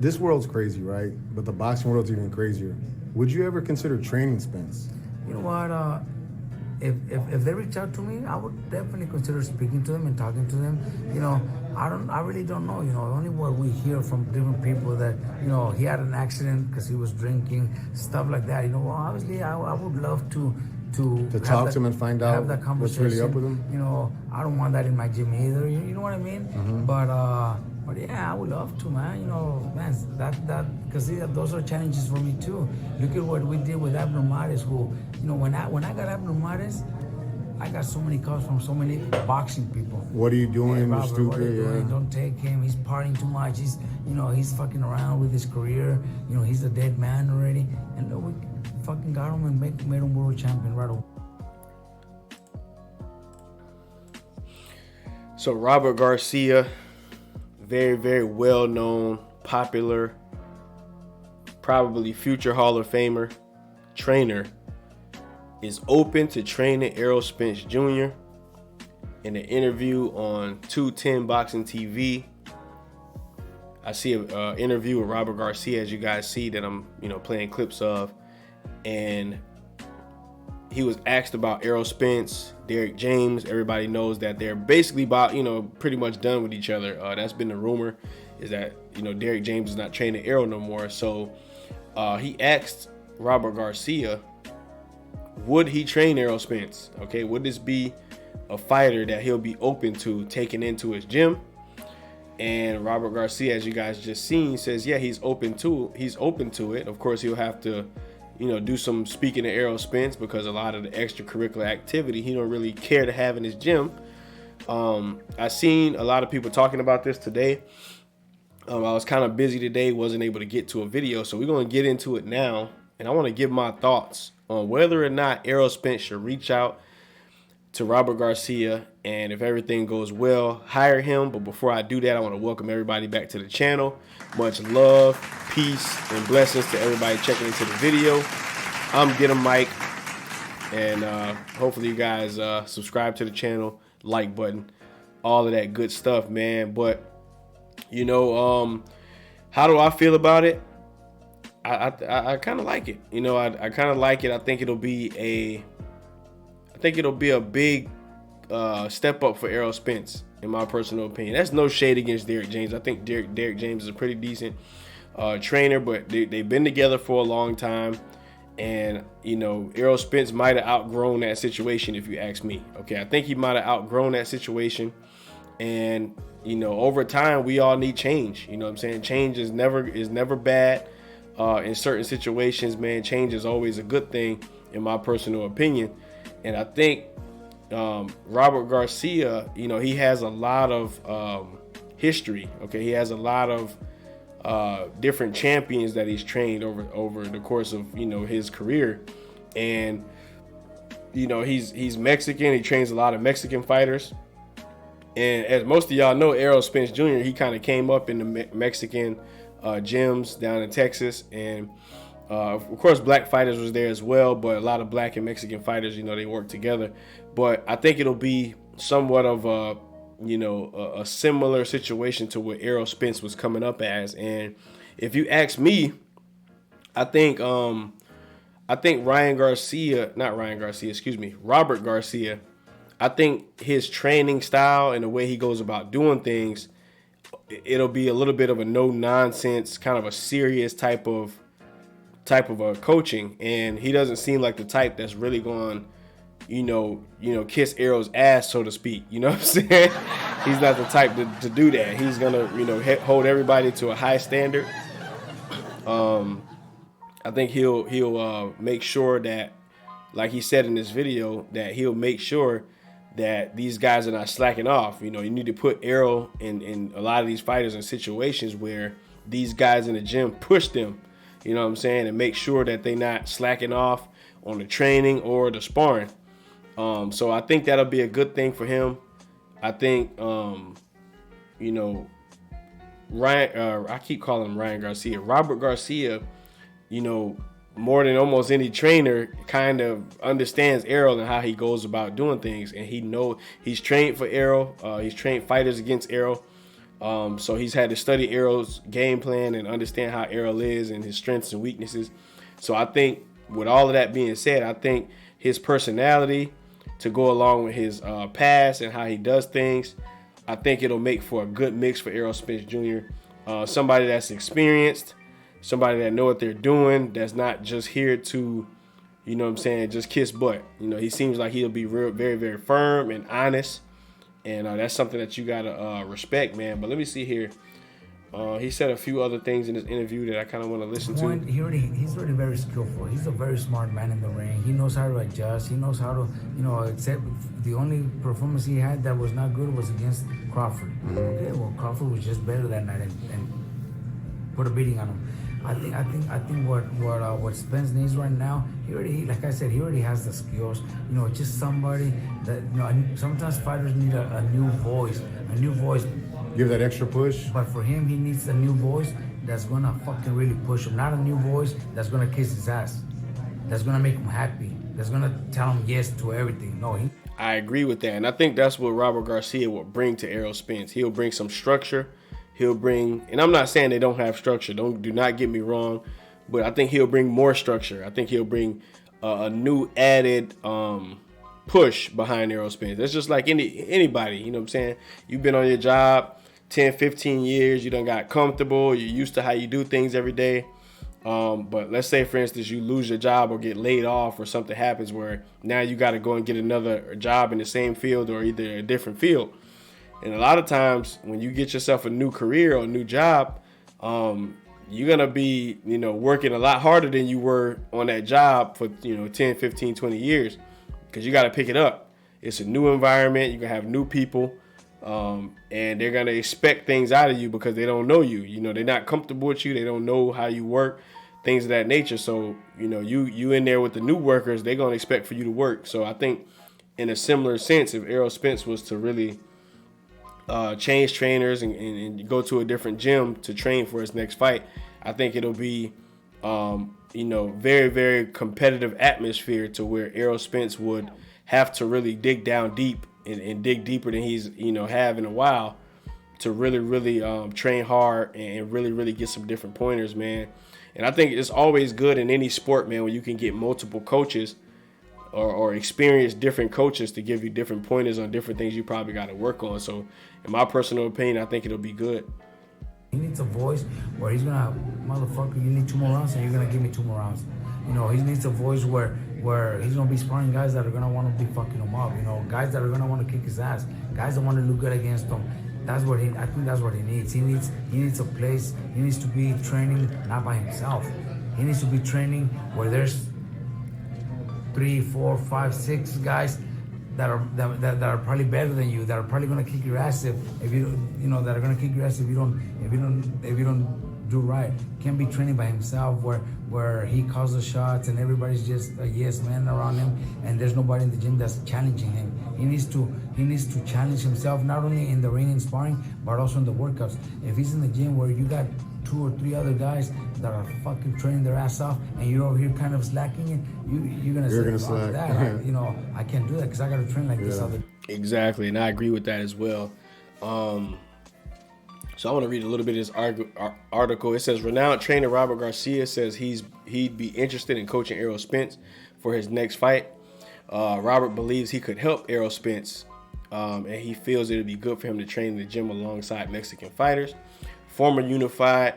this world's crazy, right? But the boxing world's even crazier. Would you ever consider training Spence? You know what? If they reach out to me, I would definitely consider speaking to them and talking to them. You know, I really don't know. You know, only what we hear from different people that he had an accident because he was drinking, stuff like that. You know, well, obviously I would love to talk to him and find out what's really up with him. You know, I don't want that in my gym either. You know what I mean? Mm-hmm. But yeah, I would love to, man. You know, man, that because those are challenges for me too. Look at what we did with Abnormales, who, you know, when I got Abnormales, I got so many calls from so many boxing people. What are you doing? Hey, You're Robert, stupid. what are you doing? Don't take him. He's partying too much. He's fucking around with his career. You know, he's a dead man already. And look, we fucking got him and made him world champion right away. So Robert Garcia, very, very well-known, popular, probably future Hall of Famer trainer, is open to training Errol Spence Jr. In an interview on 210 Boxing TV. I see an interview with Robert Garcia, as you guys see, that I'm playing clips of, and he was asked about Errol Spence, Derrick James. Everybody knows that they're basically pretty much done with each other. That's been the rumor, is that Derrick James is not training Errol no more. So he asked Robert Garcia, would he train Errol Spence? Okay, would this be a fighter that he'll be open to taking into his gym? And Robert Garcia, as you guys just seen, says yeah, he's open to it. Of course, he'll have to do some speaking to Errol Spence, because a lot of the extracurricular activity he don't really care to have in his gym. I seen a lot of people talking about this today. I was kind of busy today, wasn't able to get to a video, so we're going to get into it now. And I want to give my thoughts on whether or not Errol Spence should reach out to Robert Garcia, and if everything goes well, hire him. But before I do that, I want to welcome everybody back to the channel. Much love, peace, and blessings to everybody checking into the video. I'm Get 'em Mike, and hopefully you guys subscribe to the channel, like button, all of that good stuff, man. But how do I feel about it? I kind of like it. I kind of like it. I think it'll be a big step up for Errol Spence, in my personal opinion. That's no shade against Derrick James. I think Derrick James is a pretty decent trainer, but they've been together for a long time. And, Errol Spence might have outgrown that situation, if you ask me. Okay, I think he might have outgrown that situation. And, over time, we all need change. You know what I'm saying? Change is never bad. In certain situations, man, change is always a good thing, in my personal opinion. And I think Robert Garcia, he has a lot of history. Okay, he has a lot of different champions that he's trained over the course of his career, and he's Mexican. He trains a lot of Mexican fighters, and as most of y'all know, Errol Spence Jr. he kind of came up in the Mexican gyms down in Texas, and of course black fighters was there as well, but a lot of black and Mexican fighters, they work together. But I think it'll be somewhat of a similar situation to what Errol Spence was coming up as. And if you ask me, I think Robert Garcia, I think his training style and the way he goes about doing things, it'll be a little bit of a no nonsense, kind of a serious type of coaching. And he doesn't seem like the type that's really going, kiss Errol's ass, so to speak. You know what I'm saying? He's not the type to do that. He's gonna, hold everybody to a high standard. I think he'll make sure that, like he said in this video, that he'll make sure that these guys are not slacking off. You need to put Errol in a lot of these fighters in situations where these guys in the gym push them, you know what I'm saying, and make sure that they're not slacking off on the training or the sparring. So I think that'll be a good thing for him. I think, Ryan, I keep calling him Ryan Garcia. Robert Garcia, more than almost any trainer, kind of understands Errol and how he goes about doing things. And he's trained for Errol. He's trained fighters against Errol. So he's had to study Errol's game plan and understand how Errol is and his strengths and weaknesses. So I think with all of that being said, I think his personality to go along with his past and how he does things, I think it'll make for a good mix for Errol Spence Jr. Somebody that's experienced, somebody that know what they're doing, that's not just here to, you know what I'm saying, just kiss butt. You know, he seems like he'll be real, very, very firm and honest. And that's something that you got to respect, man. But let me see here. He said a few other things in this interview that I kind of want to listen to. He's already very skillful. He's a very smart man in the ring. He knows how to adjust. He knows how to, except the only performance he had that was not good was against Crawford. Okay, well, Crawford was just better that night and put a beating on him. I think what Spence needs right now, like I said, he already has the skills. Just somebody that sometimes fighters need a new voice, Give that extra push. But for him, he needs a new voice that's gonna fucking really push him. Not a new voice that's gonna kiss his ass, that's gonna make him happy, that's gonna tell him yes to everything. No, I agree with that, and I think that's what Robert Garcia will bring to Errol Spence. He'll bring some structure. He'll bring, and I'm not saying they don't have structure. Do not get me wrong, but I think he'll bring more structure. I think he'll bring a new added push behind Errol Spence. That's just like anybody. You know what I'm saying? You've been on your job 10, 15 years. You done got comfortable. You're used to how you do things every day. But let's say, for instance, you lose your job or get laid off or something happens where now you got to go and get another job in the same field or either a different field. And a lot of times when you get yourself a new career or a new job, you're going to be, working a lot harder than you were on that job for, 10, 15, 20 years because you got to pick it up. It's a new environment. You're going to have new people. And they're going to expect things out of you because they don't know you. They're not comfortable with you. They don't know how you work, things of that nature. So, you in there with the new workers, they're going to expect for you to work. So I think in a similar sense, if Errol Spence was to really change trainers and go to a different gym to train for his next fight, I think it'll be, very, very competitive atmosphere to where Errol Spence would have to really dig down deep and dig deeper than he's, have in a while to really, really train hard and really, really get some different pointers, man. And I think it's always good in any sport, man, when you can get multiple coaches or experience different coaches to give you different pointers on different things you probably got to work on. So in my personal opinion, I think it'll be good. He needs a voice where he's gonna, motherfucker, you need 2 more rounds and you're gonna give me 2 more rounds. He needs a voice where he's gonna be sparring guys that are gonna want to be fucking him up. Guys that are gonna want to kick his ass. Guys that want to look good against him. I think that's what he needs. He needs a place. He needs to be training not by himself. He needs to be training where there's 3, 4, 5, 6 guys that are probably better than you, that are probably gonna kick your ass if you that are gonna kick your ass if you don't do right. Can't be training by himself where he calls the shots and everybody's just a yes man around him and there's nobody in the gym that's challenging him. He needs to challenge himself not only in the ring and sparring but also in the workouts. If he's in the gym where you got 2 or 3 other guys that are fucking training their ass off and you're over here kind of slacking it, you're gonna slack. That. I can't do that because I gotta train like this other. Exactly, and I agree with that as well. So I want to read a little bit of this article. It says, renowned trainer Robert Garcia says he'd be interested in coaching Errol Spence for his next fight. Robert believes he could help Errol Spence, and he feels it would be good for him to train in the gym alongside Mexican fighters. Former unified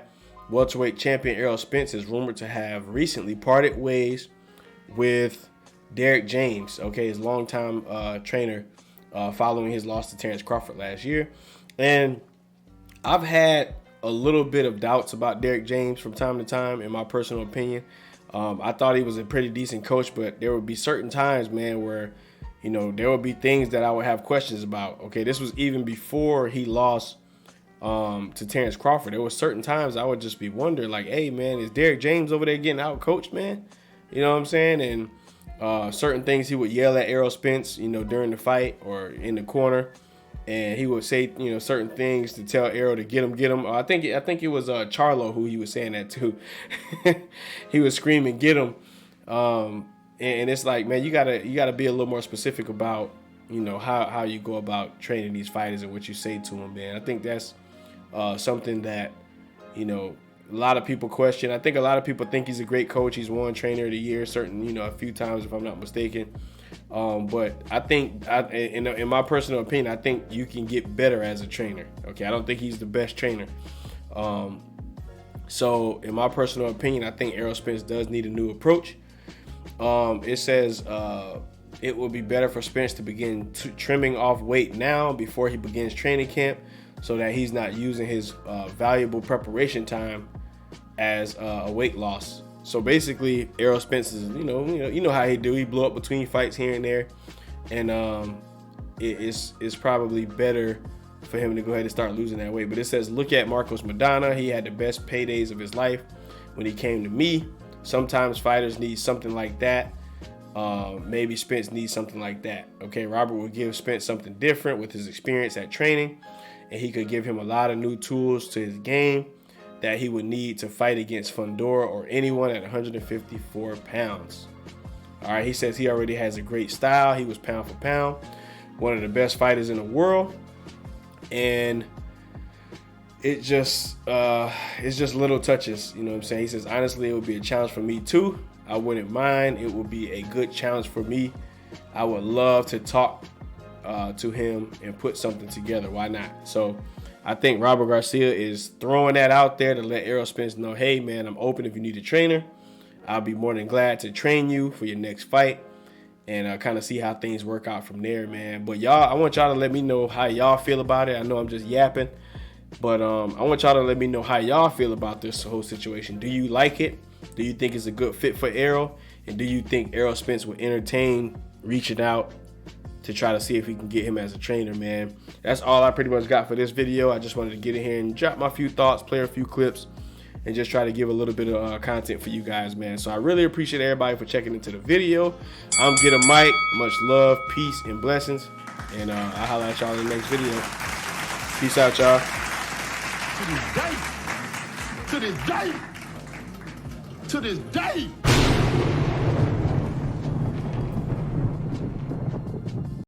welterweight champion Errol Spence is rumored to have recently parted ways with Derek James, his longtime trainer, following his loss to Terrence Crawford last year. And I've had a little bit of doubts about Derek James from time to time, in my personal opinion. I thought he was a pretty decent coach, but there would be certain times, man, where, there would be things that I would have questions about. Okay, this was even before he lost to Terrence Crawford. There were certain times I would just be wondering, like, hey, man, is Derek James over there getting out coached, man? You know what I'm saying? And certain things he would yell at Errol Spence, during the fight or in the corner. And he would say, certain things to tell Errol to get him. I think it was Charlo who he was saying that to. He was screaming, get him. And it's like, man, you gotta be a little more specific about, how you go about training these fighters and what you say to them, man. I think that's Something that, you know, a lot of people question. I think a lot of people think he's a great coach. He's won Trainer of the Year, a few times if I'm not mistaken. But I think, in my personal opinion, I think you can get better as a trainer. Okay, I don't think he's the best trainer. So in my personal opinion, I think Errol Spence does need a new approach. It says it will be better for Spence to begin trimming off weight now before he begins training camp, so that he's not using his valuable preparation time as a weight loss. So basically, Errol Spence is, you know how he do. He blew up between fights here and there, and it's probably better for him to go ahead and start losing that weight. But it says, look at Marcos Maidana. He had the best paydays of his life when he came to me. Sometimes fighters need something like that. Maybe Spence needs something like that. Okay, Robert will give Spence something different with his experience at training, and he could give him a lot of new tools to his game that he would need to fight against Fundora or anyone at 154 pounds. All right, he says he already has a great style. He was pound for pound, one of the best fighters in the world. And it's just little touches, you know what I'm saying? He says, honestly, it would be a challenge for me too. I wouldn't mind. It would be a good challenge for me. I would love to talk to him and put something together. Why not? So I think Robert Garcia is throwing that out there to let Errol Spence know, hey, man, I'm open if you need a trainer. I'll be more than glad to train you for your next fight and kind of see how things work out from there, man. But y'all, I want y'all to let me know how y'all feel about it. I know I'm just yapping, but I want y'all to let me know how y'all feel about this whole situation. Do you like it? Do you think it's a good fit for Errol? And do you think Errol Spence would entertain reaching out to try to see if we can get him as a trainer, man? That's all I pretty much got for this video. I just wanted to get in here and drop my few thoughts, play a few clips, and just try to give a little bit of content for you guys, man. So I really appreciate everybody for checking into the video. I'm Get a Mike. Much love, peace, and blessings. And I'll holler at y'all in the next video. Peace out, y'all. To this day. To this day.